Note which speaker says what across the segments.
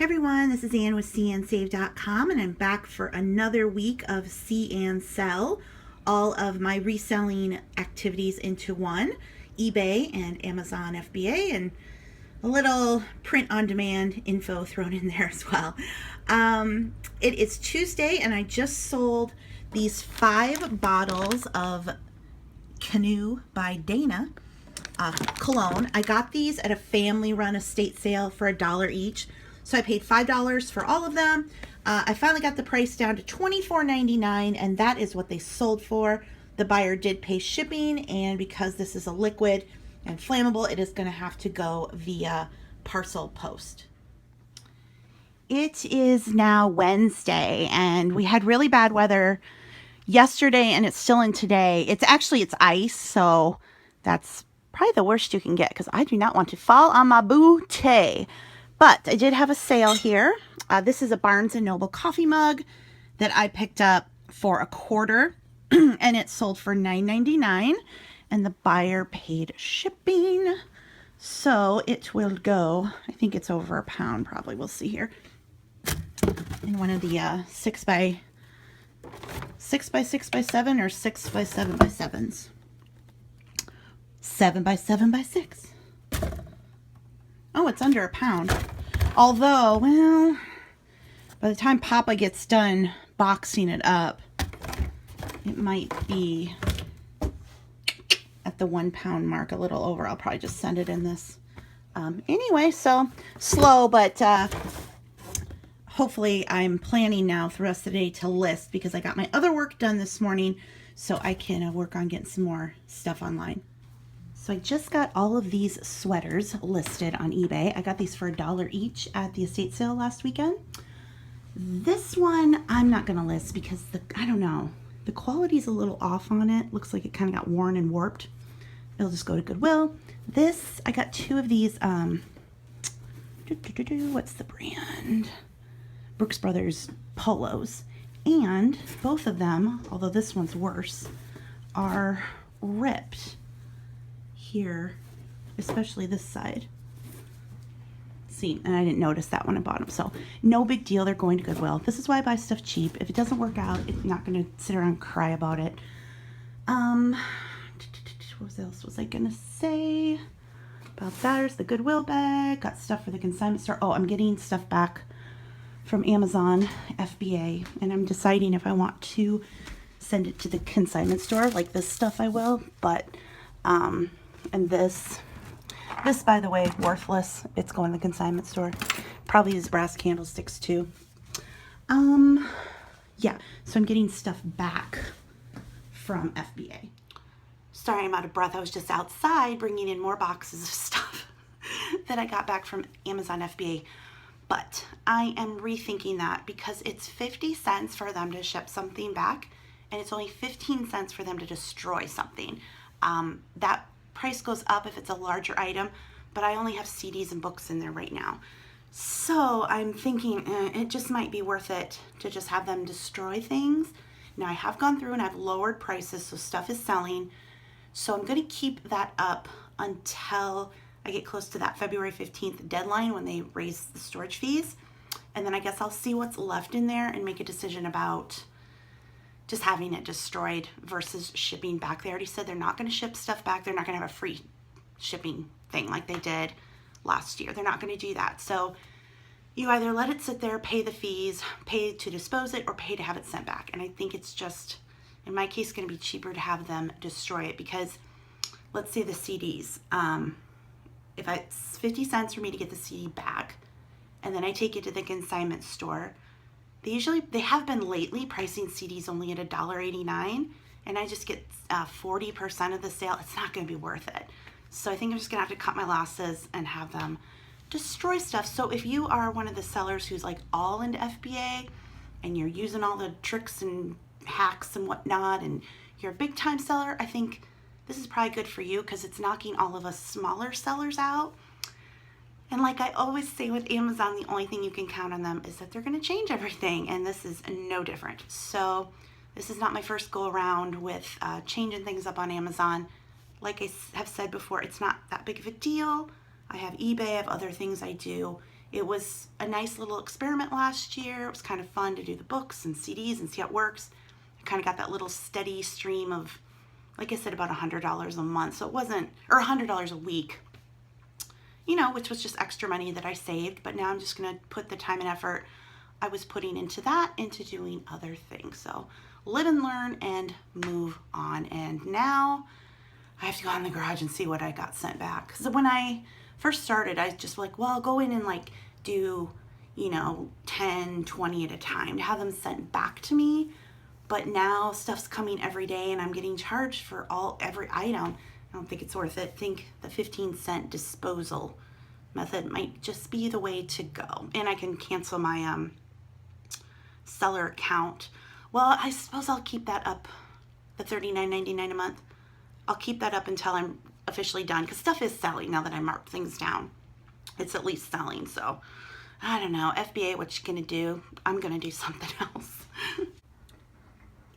Speaker 1: Hey everyone, this is Ann with SeeAnnSave.com, and I'm back for another week of SeeAnnSell, all of my reselling activities into one, eBay and Amazon FBA, and a little print-on-demand info thrown in there as well. It is Tuesday, and I just sold these 5 bottles of Canoe by Dana cologne. I got these at a family-run estate sale for $1 each. So I paid $5 for all of them. I finally got the price down to $24.99, and that is what they sold for. The buyer did pay shipping, and because this is a liquid and flammable, it is going to have to go via parcel post. It is now Wednesday, and we had really bad weather yesterday, and it's still in today. It's ice, so that's probably the worst you can get because I do not want to fall on my booty. But I did have a sale here. This is a Barnes & Noble coffee mug that I picked up for $1, and it sold for $9.99, and the buyer paid shipping. So it will go, I think it's over a pound probably, we'll see here, in one of the 6x6x7 or 6x7x7s. 7x7x6. Oh, it's under a pound. Although, well, by the time Papa gets done boxing it up, it might be at the 1 pound mark, a little over. I'll probably just send it in this. Anyway, so slow, but hopefully I'm planning now for the rest of the day to list because I got my other work done this morning, so I can work on getting some more stuff online. So I just got all of these sweaters listed on eBay. I got these for $1 each at the estate sale last weekend. This one I'm not going to list because I don't know. The quality's a little off on it. Looks like it kind of got worn and warped. It'll just go to Goodwill. This, I got 2 of these, what's the brand? Brooks Brothers polos. And both of them, although this one's worse, are ripped here, especially this side. See, and I didn't notice that when I bought them, so no big deal. They're going to Goodwill. This is why I buy stuff cheap. If it doesn't work out, I'm not going to sit around and cry about it. What else was I going to say about that? There's the Goodwill bag. Got stuff for the consignment store. Oh, I'm getting stuff back from Amazon FBA, and I'm deciding if I want to send it to the consignment store. Like this stuff I will, but and this by the way, worthless. It's going to the consignment store. Probably these brass candlesticks too. Yeah, so I'm getting stuff back from FBA. Sorry, I'm out of breath. I was just outside bringing in more boxes of stuff that I got back from Amazon FBA. But I am rethinking that because it's 50 cents for them to ship something back, and it's only 15 cents for them to destroy something. That price goes up if it's a larger item, but I only have CDs and books in there right now. So I'm thinking it just might be worth it to just have them destroy things. Now I have gone through and I've lowered prices, so stuff is selling. So I'm going to keep that up until I get close to that February 15th deadline when they raise the storage fees. And then I guess I'll see what's left in there and make a decision about just having it destroyed versus shipping back. They already said they're not going to ship stuff back. They're not going to have a free shipping thing like they did last year. They're not going to do that. So you either let it sit there, pay the fees, pay to dispose it, or pay to have it sent back. And I think it's just, in my case, going to be cheaper to have them destroy it because let's say the CDs, if it's 50 cents for me to get the CD back and then I take it to the consignment store, they have been lately pricing CDs only at $1.89, and I just get 40% of the sale. It's not going to be worth it. So I think I'm just going to have to cut my losses and have them destroy stuff. So if you are one of the sellers who's like all into FBA and you're using all the tricks and hacks and whatnot, and you're a big time seller, I think this is probably good for you because it's knocking all of us smaller sellers out. And like I always say with Amazon, the only thing you can count on them is that they're going to change everything, and this is no different. So this is not my first go around with changing things up on Amazon. Like I have said before, it's not that big of a deal. I have eBay, I have other things I do, It was a nice little experiment last year. It was kind of fun to do the books and CDs and see how it works. I kind of got that little steady stream of, like I said, about $100 a month. So it wasn't, or $100 a week, you know, which was just extra money that I saved. But now I'm just going to put the time and effort I was putting into that into doing other things. So live and learn and move on. And now I have to go out in the garage and see what I got sent back. Because when I first started, I was just like, well, I'll go in and like do, you know, 10, 20 at a time to have them sent back to me. But now stuff's coming every day and I'm getting charged for every item. I don't think it's worth it. I think the 15-cent disposal method might just be the way to go. And I can cancel my seller account. Well, I suppose I'll keep that up, the $39.99 a month. I'll keep that up until I'm officially done, because stuff is selling now that I marked things down. It's at least selling. So I don't know, FBA, what you gonna do? I'm gonna do something else.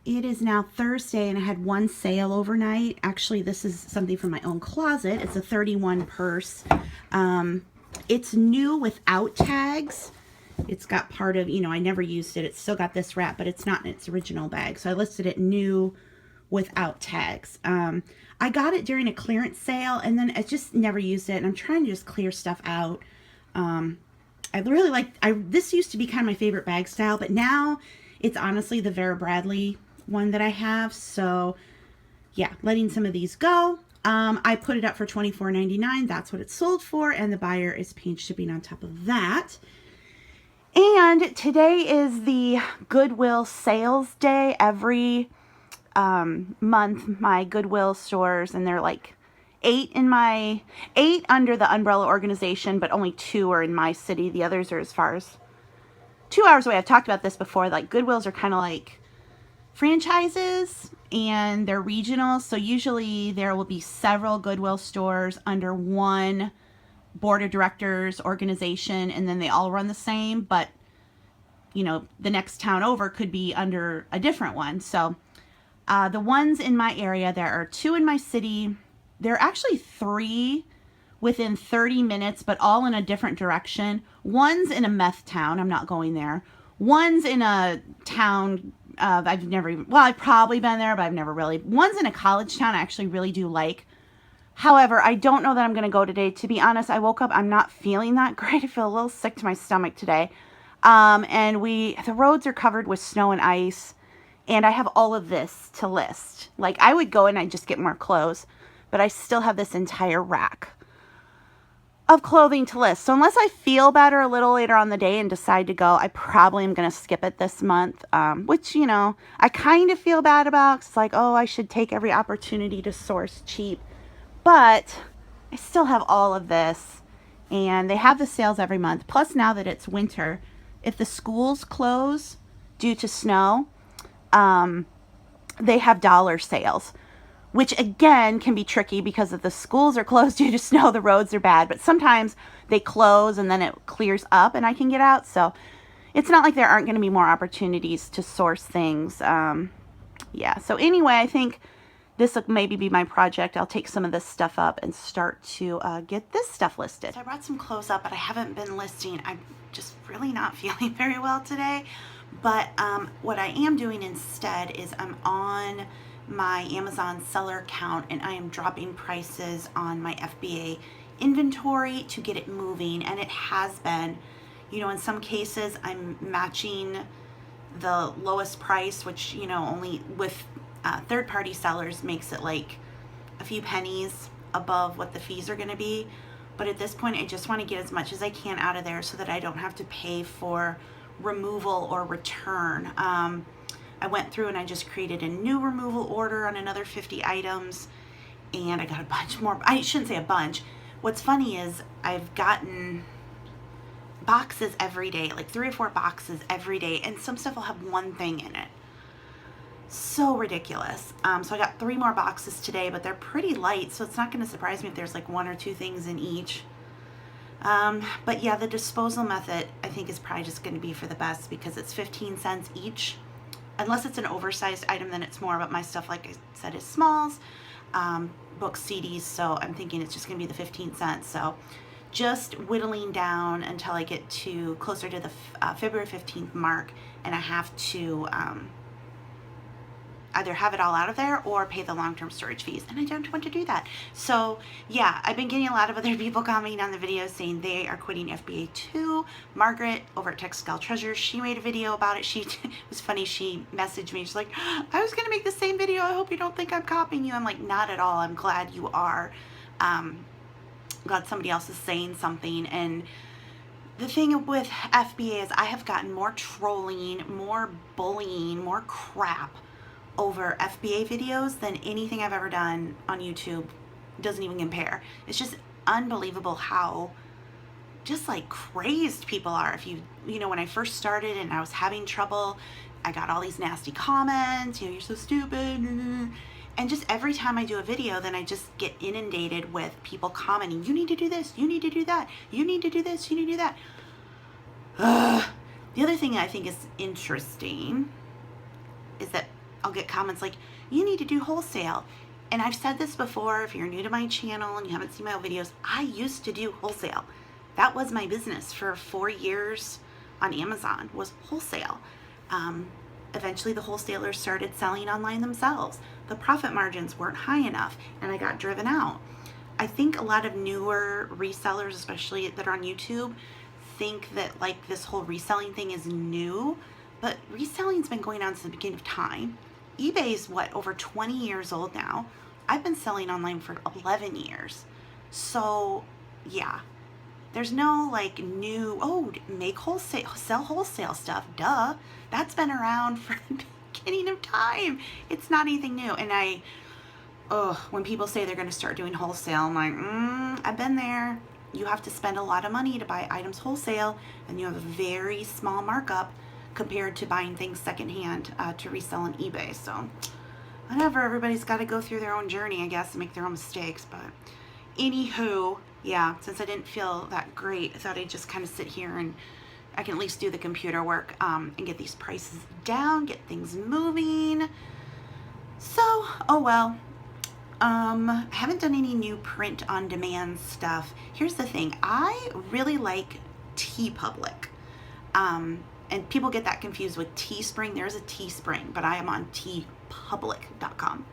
Speaker 1: It is now Thursday and I had one sale overnight. Actually, this is something from my own closet. It's a 31 purse. It's new without tags. It's got part of, you know, I never used it. It's still got this wrap, but it's not in its original bag. So I listed it new without tags. I got it during a clearance sale and then I just never used it. And I'm trying to just clear stuff out. I really like, this used to be kind of my favorite bag style, but now it's honestly the Vera Bradley one that I have. So yeah, letting some of these go. I put it up for $24.99. That's what it sold for. And the buyer is paying shipping on top of that. And today is the Goodwill sales day. Every month, my Goodwill stores, and they're like 8 under the umbrella organization, but only 2 are in my city. The others are as far as 2 hours away. I've talked about this before. Like Goodwills are kind of like franchises and they're regional. So usually there will be several Goodwill stores under one board of directors organization, and then they all run the same, but you know, the next town over could be under a different one. So the ones in my area, there are 2 in my city. There are actually 3 within 30 minutes, but all in a different direction. One's in a meth town. I'm not going there. One's in a town I've never even, well, I've probably been there, but I've never really. One's in a college town I actually really do like. However, I don't know that I'm going to go today. To be honest, I woke up, I'm not feeling that great. I feel a little sick to my stomach today. And the roads are covered with snow and ice. And I have all of this to list. Like, I would go and I'd just get more clothes, but I still have this entire rack of clothing to list. So unless I feel better a little later on the day and decide to go, I probably am going to skip it this month, which, you know, I kind of feel bad about. It's like, oh, I should take every opportunity to source cheap. But I still have all of this, and they have the sales every month. Plus, now that it's winter, if the schools close due to snow, they have dollar sales, which again can be tricky because if the schools are closed due to snow, the roads are bad. But sometimes they close and then it clears up and I can get out. So it's not like there aren't going to be more opportunities to source things. Yeah. So anyway, I think this will maybe be my project. I'll take some of this stuff up and start to get this stuff listed. So I brought some clothes up, but I haven't been listing. I'm just really not feeling very well today. But what I am doing instead is I'm on my Amazon seller account and I am dropping prices on my FBA inventory to get it moving. And it has been, you know, in some cases I'm matching the lowest price, which, you know, only with third-party sellers makes it like a few pennies above what the fees are going to be. But at this point, I just want to get as much as I can out of there so that I don't have to pay for removal or return. I went through and I just created a new removal order on another 50 items, and I got a bunch more. I shouldn't say a bunch. What's funny is I've gotten boxes every day, like 3 or 4 boxes every day, and some stuff will have one thing in it. So ridiculous. So I got 3 more boxes today, but they're pretty light, so it's not going to surprise me if there's like 1 or 2 things in each. But yeah, the disposal method I think is probably just going to be for the best because it's 15 cents each. Unless it's an oversized item, then it's more, but my stuff, like I said, is smalls, books, CDs, so I'm thinking it's just going to be the 15 cents. So just whittling down until I get to closer to the February 15th mark, and I have to either have it all out of there or pay the long-term storage fees, and I don't want to do that. So yeah, I've been getting a lot of other people commenting on the video saying they are quitting FBA too. Margaret over at Textile Treasures, she made a video about it. It was funny, she messaged me, she's like, I was gonna make the same video, I hope you don't think I'm copying you. I'm like, not at all, I'm glad you are. Glad somebody else is saying something. And the thing with FBA is I have gotten more trolling, more bullying, more crap over FBA videos than anything I've ever done on YouTube. Doesn't even compare. It's just unbelievable how just like crazed people are. If you know, when I first started and I was having trouble, I got all these nasty comments, you know, you're so stupid. And just every time I do a video, then I just get inundated with people commenting, you need to do this, you need to do that, you need to do this, you need to do that. The other thing I think is interesting is that I'll get comments like, you need to do wholesale. And I've said this before, if you're new to my channel and you haven't seen my old videos, I used to do wholesale. That was my business for 4 years on Amazon, was wholesale. Eventually the wholesalers started selling online themselves. The profit margins weren't high enough and I got driven out. I think a lot of newer resellers, especially that are on YouTube, think that like this whole reselling thing is new, but reselling's been going on since the beginning of time. eBay's over 20 years old now. I've been selling online for 11 years. So yeah, there's no like new, make wholesale, sell wholesale stuff, duh. That's been around for the beginning of time. It's not anything new. And when people say they're gonna start doing wholesale, I'm like, I've been there. You have to spend a lot of money to buy items wholesale, and you have a very small markup compared to buying things secondhand to resell on eBay. So whatever, everybody's got to go through their own journey, I guess, and make their own mistakes. But anywho, yeah, since I didn't feel that great, I thought I'd just kind of sit here and I can at least do the computer work and get these prices down, get things moving. So, oh well. I haven't done any new print on demand stuff. Here's the thing, I really like TeePublic. And people get that confused with Teespring. There's a Teespring, but I am on teepublic.com.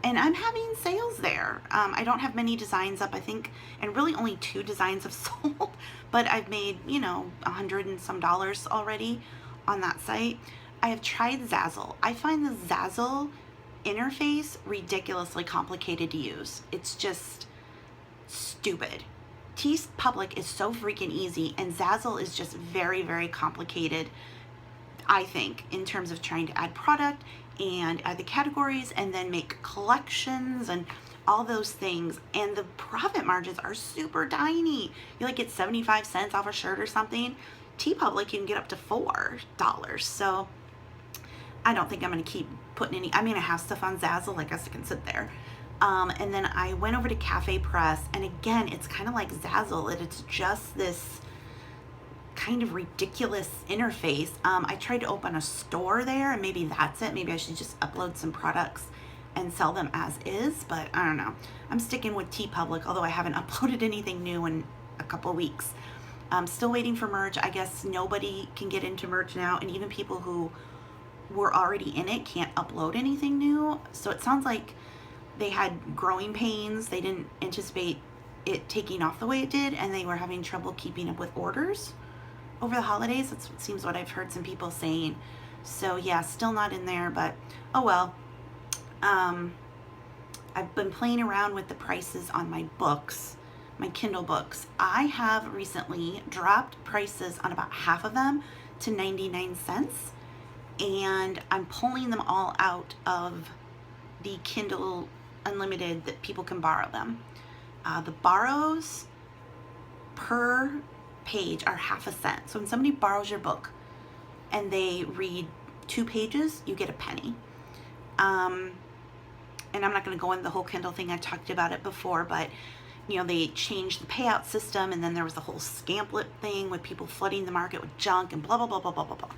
Speaker 1: And I'm having sales there. I don't have many designs up, I think, and really only 2 designs have sold, but I've made, $100 and some already on that site. I have tried Zazzle. I find the Zazzle interface ridiculously complicated to use. It's just stupid. TeePublic is so freaking easy, and Zazzle is just very, very complicated, I think, in terms of trying to add product and add the categories and then make collections and all those things. And the profit margins are super tiny. You like get 75 cents off a shirt or something. TeePublic, you can get up to $4. So I don't think I'm going to keep putting any, I have stuff on Zazzle, I guess I can sit there. And then I went over to Cafe Press, and again, it's kind of like Zazzle, it's just this kind of ridiculous interface. I tried to open a store there, and maybe that's it. Maybe I should just upload some products and sell them as is, but I don't know. I'm sticking with TeePublic, although I haven't uploaded anything new in a couple of weeks. I'm still waiting for merch. I guess nobody can get into merch now, and even people who were already in it can't upload anything new. So it sounds like they had growing pains. They didn't anticipate it taking off the way it did, and they were having trouble keeping up with orders over the holidays. That's what seems what I've heard some people saying. So yeah, still not in there, but oh well. I've been playing around with the prices on my books, my Kindle books. I have recently dropped prices on about half of them to 99 cents, and I'm pulling them all out of the Kindle Unlimited that people can borrow them. The borrows per page are half a cent. So when somebody borrows your book and they read 2 pages, you get a penny. And I'm not going to go into the whole Kindle thing. I've talked about it before, but they changed the payout system, and then there was the whole scamplet thing with people flooding the market with junk and blah, blah, blah, blah, blah, blah, blah.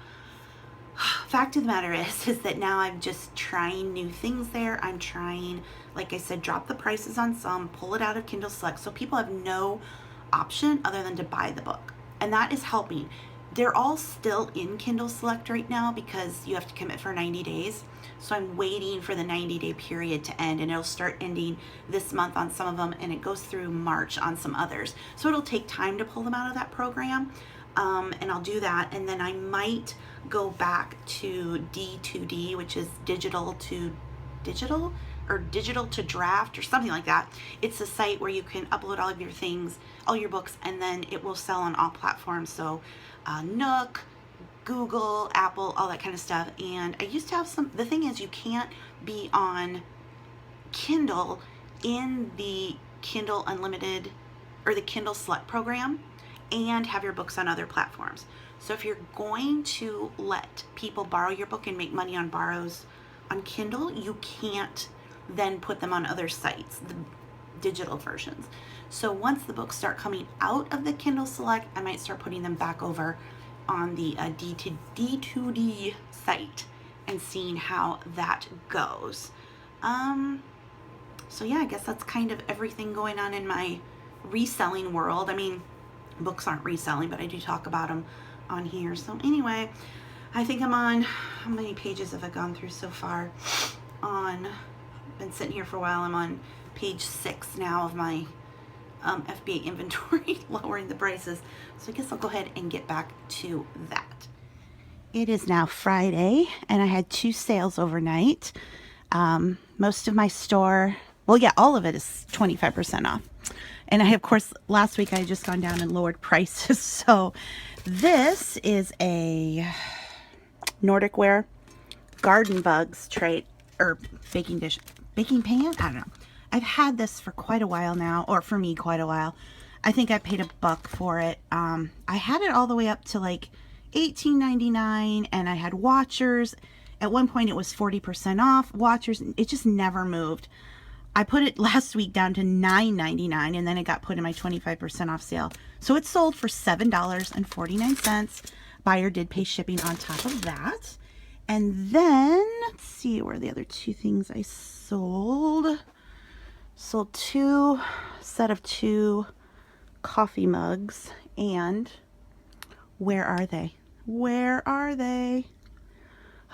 Speaker 1: Fact of the matter is that now I'm just trying new things there. I'm trying, like I said, drop the prices on some, pull it out of Kindle Select, so people have no option other than to buy the book. And that is helping. They're all still in Kindle Select right now because you have to commit for 90 days. So I'm waiting for the 90-day period to end, and it'll start ending this month on some of them, and it goes through March on some others. So it'll take time to pull them out of that program, and I'll do that. And then I might go back to D2D, which is digital to digital, or digital to draft, or something like that. It's a site where you can upload all of your things, all your books, and then it will sell on all platforms. So Nook, Google, Apple, all that kind of stuff. And I used to have some, the thing is you can't be on Kindle in the Kindle Unlimited or the Kindle Select program and have your books on other platforms. So if you're going to let people borrow your book and make money on borrows on Kindle, you can't then put them on other sites, the digital versions. So once the books start coming out of the Kindle Select, I might start putting them back over on the D2D site and seeing how that goes. So yeah, I guess that's kind of everything going on in my reselling world. I mean, books aren't reselling, but I do talk about them on here. So anyway, I think I'm on, how many pages have I gone through so far? Been sitting here for a while. I'm on page 6 now of my FBA inventory, lowering the prices. So I guess I'll go ahead and get back to that. It is now Friday, and I had 2 sales overnight. Most of my store, well, yeah, all of it is 25% off. And of course, last week I had just gone down and lowered prices. So this is a Nordic Ware garden bugs tray, or baking pan? I don't know. I've had this for quite a while now, or for me quite a while. I think I paid $1 for it. I had it all the way up to like $18.99, and I had watchers. At one point it was 40% off. Watchers, it just never moved. I put it last week down to $9.99, and then it got put in my 25% off sale. So it sold for $7.49. Buyer did pay shipping on top of that. And then, let's see, where are the other 2 things I sold? Sold 2 set of 2 coffee mugs. And where are they? Where are they?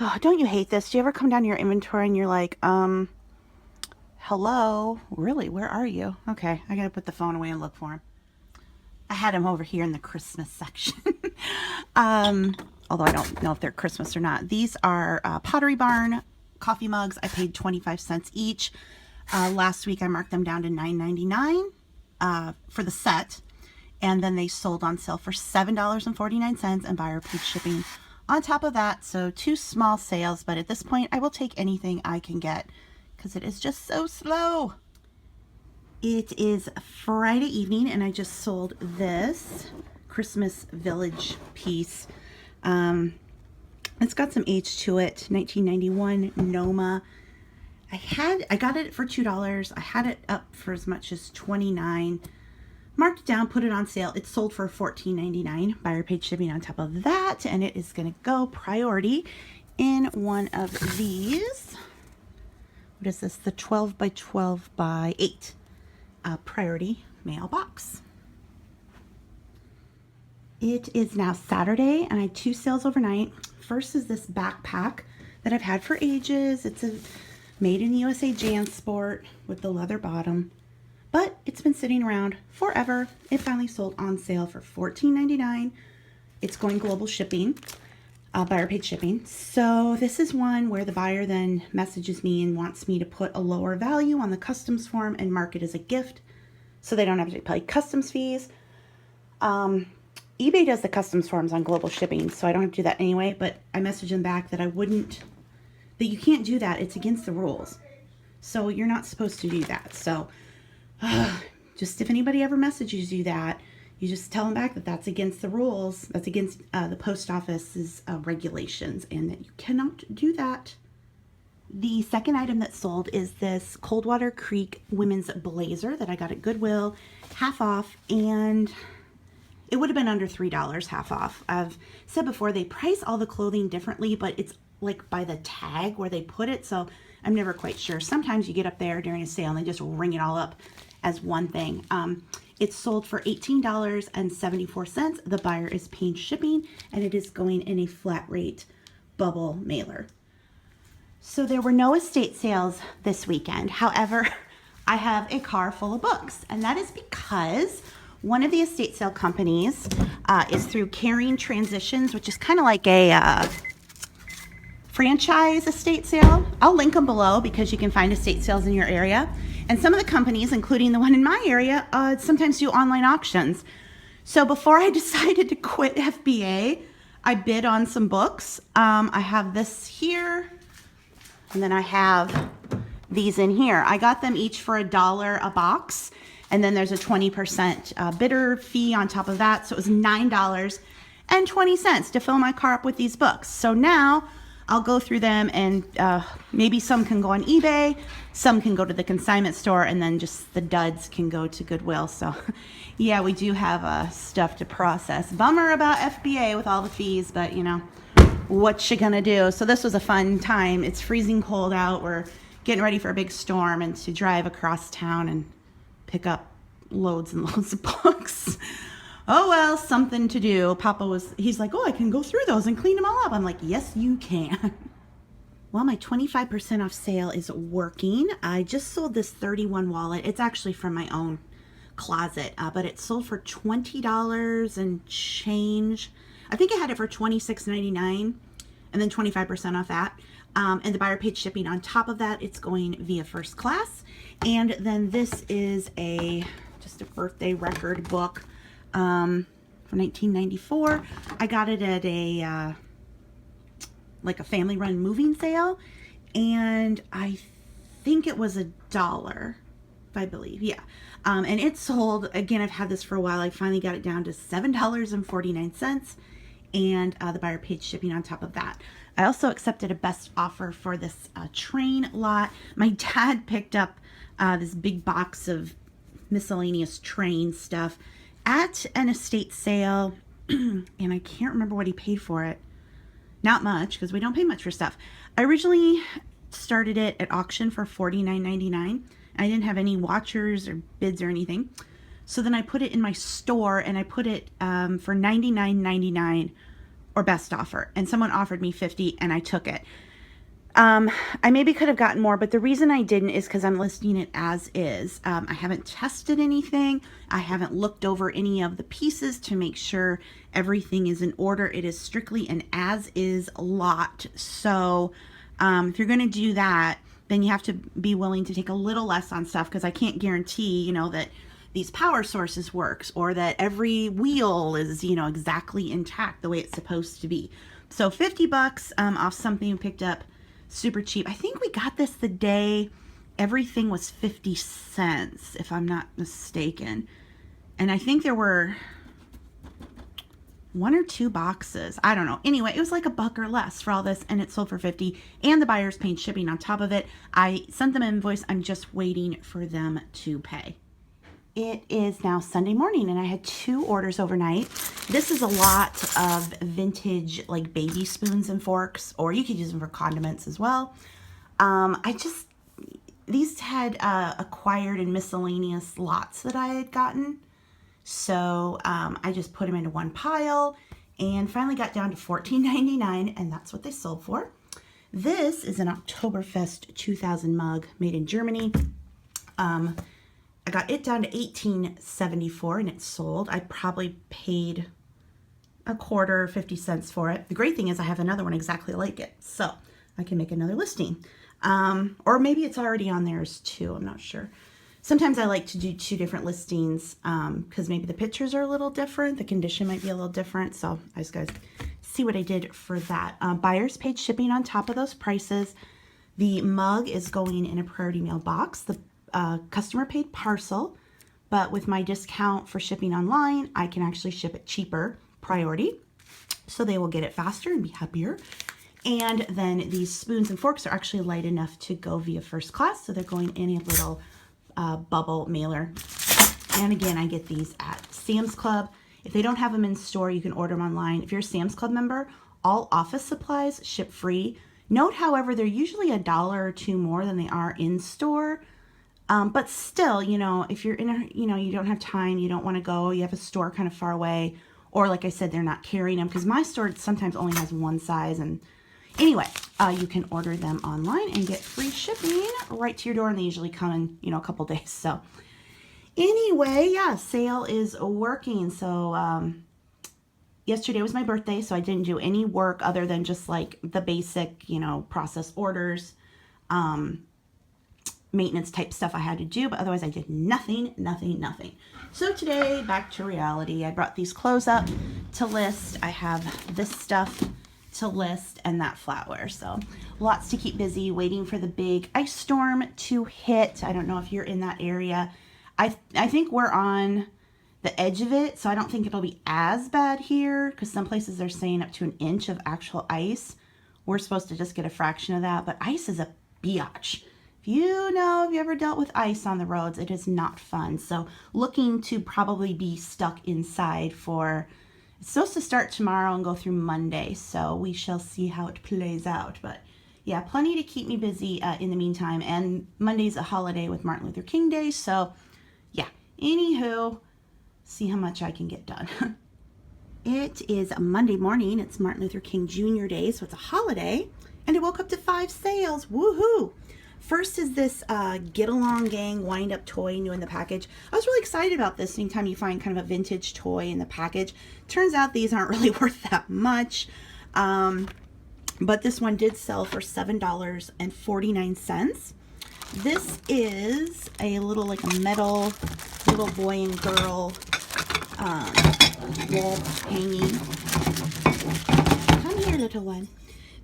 Speaker 1: Oh, don't you hate this? Do you ever come down to your inventory and you're like, hello? Really? Where are you? Okay, I gotta put the phone away and look for them. I had them over here in the Christmas section. Although I don't know if they're Christmas or not. These are Pottery Barn coffee mugs. I paid 25 cents each. Last week I marked them down to $9.99 for the set, and then they sold on sale for $7.49, and buyer paid shipping on top of that. So 2 small sales, but at this point I will take anything I can get because it is just so slow. It is Friday evening, and I just sold this Christmas Village piece. It's got some age to it. 1991 Noma. I got it for $2. I had it up for as much as $29. Marked it down, put it on sale. It sold for $14.99. Buyer paid shipping on top of that, and it is going to go priority in one of these. What is this? The 12 by 12 by 8 priority mailbox. It is now Saturday, and I had 2 sales overnight. First is this backpack that I've had for ages. It's a made in the USA JanSport with the leather bottom, but it's been sitting around forever. It finally sold on sale for $14.99. It's going global shipping, buyer paid shipping. So this is one where the buyer then messages me and wants me to put a lower value on the customs form and mark it as a gift so they don't have to pay customs fees. eBay does the customs forms on global shipping, so I don't have to do that anyway, but I messaged them back that that you can't do that. It's against the rules. So you're not supposed to do that. So just if anybody ever messages you that, you just tell them back that that's against the rules. That's against the post office's regulations, and that you cannot do that. The second item that sold is this Coldwater Creek women's blazer that I got at Goodwill, half off, and it would have been under $3 half off. I've said before, they price all the clothing differently, but it's like by the tag where they put it, so I'm never quite sure. Sometimes you get up there during a sale and they just ring it all up as one thing. It's sold for $18.74. The buyer is paying shipping, and it is going in a flat rate bubble mailer. So there were no estate sales this weekend. However, I have a car full of books, and that is because one of the estate sale companies is through Caring Transitions, which is kind of like a franchise estate sale. I'll link them below because you can find estate sales in your area. And some of the companies, including the one in my area, sometimes do online auctions. So before I decided to quit FBA, I bid on some books. I have this here, and then I have these in here. I got them each for $1 a box, and then there's a 20% bidder fee on top of that. So it was $9.20 to fill my car up with these books. So now I'll go through them, and maybe some can go on eBay, some can go to the consignment store, and then just the duds can go to Goodwill. So yeah, we do have stuff to process. Bummer about FBA with all the fees, but you know, what you gonna do? So this was a fun time. It's freezing cold out. We're getting ready for a big storm, and to drive across town and pick up loads and loads of books. Oh, well, something to do. He's like, oh, I can go through those and clean them all up. I'm like, yes, you can. Well, my 25% off sale is working. I just sold this 31 wallet. It's actually from my own closet, but it sold for $20 and change. I think I had it for $26.99 and then 25% off that. And the buyer paid shipping on top of that. It's going via first class. And then this is just a birthday record book from 1994. I got it at a family run moving sale, and I think it was $1, I believe. Yeah. And it sold, again, I've had this for a while. I finally got it down to $7.49, and the buyer paid shipping on top of that. I also accepted a best offer for this train lot. My dad picked up this big box of miscellaneous train stuff at an estate sale, and I can't remember what he paid for it. Not much, because we don't pay much for stuff. I originally started it at auction for $49.99. I didn't have any watchers or bids or anything. So then I put it in my store, and I put it for $99.99 or best offer. And someone offered me $50, and I took it. I maybe could have gotten more, but the reason I didn't is because I'm listing it as is. I haven't tested anything. I haven't looked over any of the pieces to make sure everything is in order. It is strictly an as-is lot. So if you're going to do that, then you have to be willing to take a little less on stuff, because I can't guarantee, that these power sources works, or that every wheel is, exactly intact the way it's supposed to be. So $50 off something we picked up super cheap. I think we got this the day everything was 50 cents, if I'm not mistaken. And I think there were 1 or 2 boxes. I don't know. Anyway, it was like $1 or less for all this, and it sold for 50, and the buyer's paying shipping on top of it. I sent them an invoice. I'm just waiting for them to pay. It is now Sunday morning, and I had 2 orders overnight. This is a lot of vintage, like baby spoons and forks, or you could use them for condiments as well. These had acquired in miscellaneous lots that I had gotten. So I just put them into one pile and finally got down to $14.99, and that's what they sold for. This is an Oktoberfest 2000 mug made in Germany. I got it down to $18.74, and it sold. I probably paid $0.25, 50 cents for it. The great thing is I have another one exactly like it, so I can make another listing. Or maybe it's already on theirs too, I'm not sure. Sometimes I like to do 2 different listings because maybe the pictures are a little different, the condition might be a little different, so I just gotta see what I did for that. Buyers paid shipping on top of those prices. The mug is going in a priority mail box. The customer paid parcel, but with my discount for shipping online, I can actually ship it cheaper, priority, so they will get it faster and be happier. And then these spoons and forks are actually light enough to go via first class, so they're going in a little bubble mailer. And again, I get these at Sam's Club. If they don't have them in store, you can order them online. If you're a Sam's Club member, all office supplies ship free. Note, however, they're usually $1 or $2 more than they are in store. But still, you know, if you're in a, you know, you don't have time, you don't want to go, you have a store kind of far away, or like I said, they're not carrying them, because my store sometimes only has one size. And anyway, you can order them online and get free shipping right to your door, and they usually come in, you know, a couple days. So anyway, yeah, sale is working. So yesterday was my birthday, so I didn't do any work other than just like the basic, you know, process orders, maintenance type stuff I had to do, but otherwise I did nothing. So today, back to reality. I brought these clothes up to list. I have this stuff to list and that flatware. So lots to keep busy, waiting for the big ice storm to hit. I don't know if you're in that area. I think we're on the edge of it, so I don't think it'll be as bad here, because some places are saying up to an inch of actual ice. We're supposed to just get a fraction of that, but ice is a biatch. If you ever dealt with ice on the roads, it is not fun. So looking to probably be stuck inside for, it's supposed to start tomorrow and go through Monday, so we shall see how it plays out. But yeah, plenty to keep me busy in the meantime, and Monday's a holiday with Martin Luther King Day, so yeah, anywho, see how much I can get done. It is a Monday morning. It's Martin Luther King Jr. Day, so it's a holiday, and I woke up to 5 sales. Woohoo! First is this Get Along Gang wind-up toy new in the package. I was really excited about this. Anytime you find kind of a vintage toy in the package. Turns out these aren't really worth that much. But this one did sell for $7.49. This is a little, like a metal little boy and girl wall hanging. Come here, little one.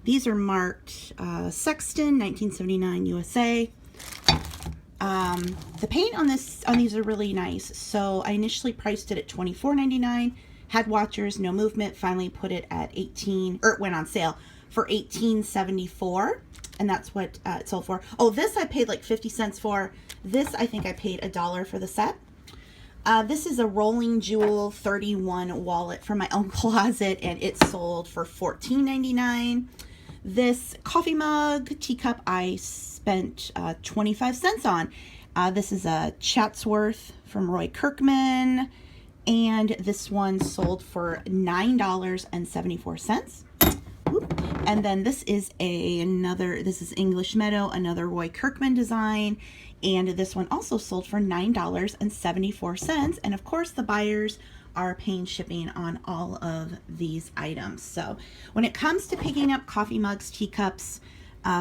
Speaker 1: These are marked Sexton, 1979 USA. The paint on these are really nice. So I initially priced it at $24.99. Had watchers, no movement. Finally put it at it went on sale for $18.74, and that's what it sold for. Oh, this I paid like 50 cents for. This I think I paid $1 for the set. This is a Rolling Jewel 31 wallet from my own closet, and it sold for $14.99. This coffee mug, teacup, I spent 25 cents on. This is a Chatsworth from Roy Kirkman, and this one sold for $9.74. And then this is this is English Meadow, another Roy Kirkman design, and this one also sold for $9.74. And of course, the buyers are paying shipping on all of these items. So when it comes to picking up coffee mugs, teacups,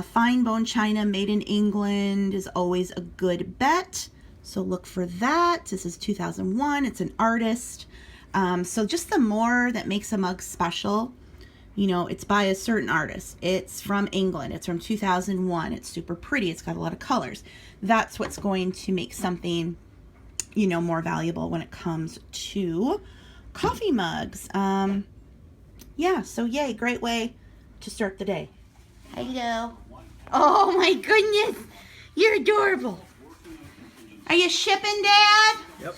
Speaker 1: fine bone china made in England is always a good bet. So look for that. This is 2001. It's an artist. So just the more that makes a mug special, you know, it's by a certain artist. It's from England. It's from 2001. It's super pretty. It's got a lot of colors. That's what's going to make something, you know, more valuable when it comes to coffee mugs. Yeah, so yay, great way to start the day. Hello. Oh my goodness, you're adorable. Are you shipping, Dad?
Speaker 2: Yep.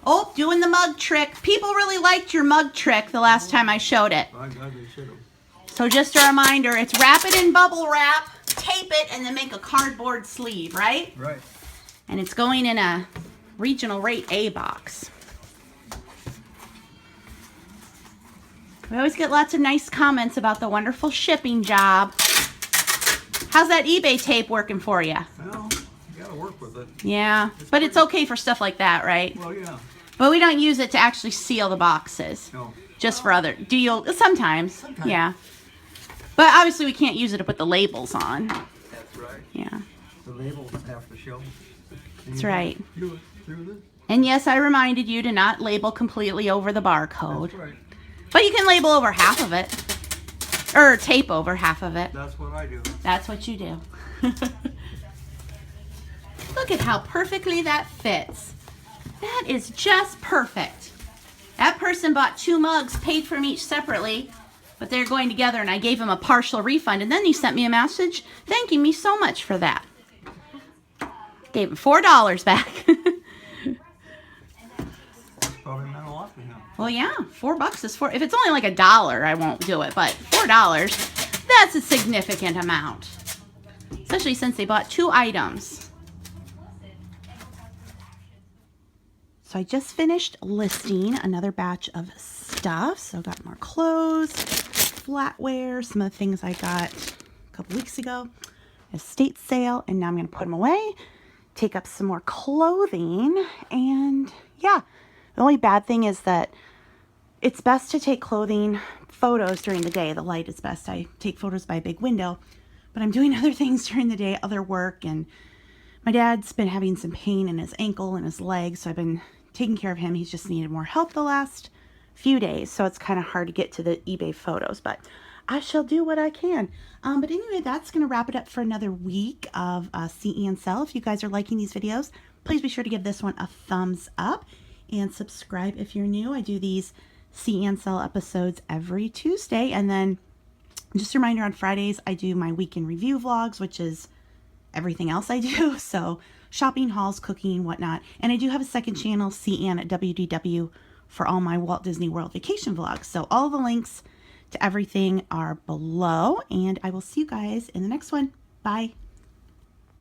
Speaker 1: Oh, doing the mug trick. People really liked your mug trick the last time I showed it.
Speaker 2: I'm glad they should have.
Speaker 1: So just a reminder, it's wrap it in bubble wrap, tape it, and then make a cardboard sleeve, right?
Speaker 2: Right.
Speaker 1: And it's going in a regional rate A box. We always get lots of nice comments about the wonderful shipping job. How's that eBay tape working for you?
Speaker 2: Well, you gotta work with it.
Speaker 1: Yeah, but it's okay for stuff like that, right?
Speaker 2: Well, yeah.
Speaker 1: But we don't use it to actually seal the boxes.
Speaker 2: No.
Speaker 1: Just for other, sometimes. Yeah. But obviously we can't use it to put the labels on.
Speaker 2: That's right.
Speaker 1: Yeah.
Speaker 2: The labels have to show.
Speaker 1: That's right.
Speaker 2: Do it through this.
Speaker 1: And yes, I reminded you to not label completely over the barcode.
Speaker 2: That's right.
Speaker 1: But you can label over half of it. Or tape over half of it.
Speaker 2: That's what I do.
Speaker 1: That's what you do. Look at how perfectly that fits. That is just perfect. That person bought 2 mugs, paid for them each separately, but they're going together, and I gave him a partial refund, and then he sent me a message thanking me so much for that. Gave him $4 back.
Speaker 2: Probably meant a lot to him.
Speaker 1: Well, yeah, $4 is if it's only like $1, I won't do it, but $4, that's a significant amount. Especially since they bought 2 items. So I just finished listing another batch of stuff. So I got more clothes, flatware, some of the things I got a couple weeks ago, estate sale, and now I'm going to put them away, take up some more clothing, and yeah, the only bad thing is that it's best to take clothing photos during the day. The light is best. I take photos by a big window, but I'm doing other things during the day, other work, and my dad's been having some pain in his ankle and his leg, so I've been taking care of him. He's just needed more help the last few days, so it's kind of hard to get to the eBay photos, but I shall do what I can. But anyway, that's going to wrap it up for another week of SeeAnnSELL. If you guys are liking these videos, please be sure to give this one a thumbs up and subscribe if you're new. I do these SeeAnnSELL episodes every Tuesday, and then just a reminder, on Fridays I do my week in review vlogs, which is everything else I do, so shopping, hauls, cooking, whatnot. And I do have a second channel, SeeAnn at WDW, for all my Walt Disney World vacation vlogs. So all the links to everything are below, and I will see you guys in the next one. Bye.